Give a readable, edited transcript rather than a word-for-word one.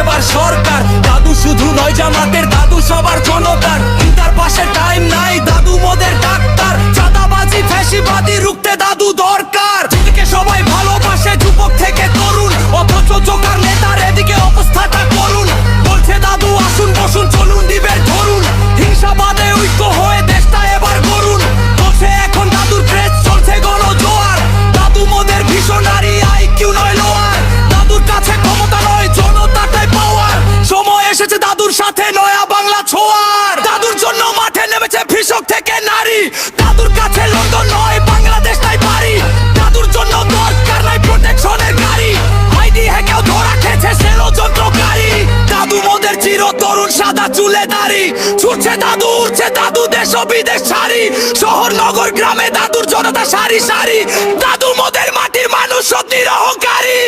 এবার সরকার। দাদু শুধু নয় জামাতের, দাদু সবার জনতার। তার পাশে টাইম নাই, দাদু মোদের ডাক্তার। চাঁদাবাজি ফ্যাসিবাদী রুখতে দাদু দরকার। যেদিকে সবাই ভালোবাসে যুবক থেকে তরুণ, অথচ জোকার নেতার এদিকে অবস্থাটা করুন। বলছে দাদু আসুন বসুন চলুন দিবের ধরুন, হিংসাবাদে ঐক্য হয়ে দেশটা এবার গড়ুন। বলছে এখন দাদুর ক্রেজ চলছে গণজোয়ার। দাদু মোদের ভীষণারি, আইকিউ নয় লোয়ার। দাদুর কাছে ক্ষমতা নয় জনতাটাই পাওয়ার। সময় এসেছে দাদুর সাথে নয়া বাংলা ছোঁয়ার। দাদুর জন্য মাঠে নেমেছে কৃষক থেকে নারী। দাদুর কাছে লন্ডন নয় বাংলাদেশটাই বাড়ি। দাদুর জন্য দরকার নাই প্রোটেকশনের গাড়ি। আইডি হ্যাকেও ধরা খেয়েছে সেলো যন্ত্রকারী। দাদু মোদের চির তরুণ সাদা চুলে দাড়ি। ছুটছে দাদু উঠছে দাদু দেশ ও বিদেশ ছাড়ি। শহর নগর গ্রামে দাদুর জনতা সারি সারি। দাদু মোদের মাটির মানুষ সত্যি অহংকারী।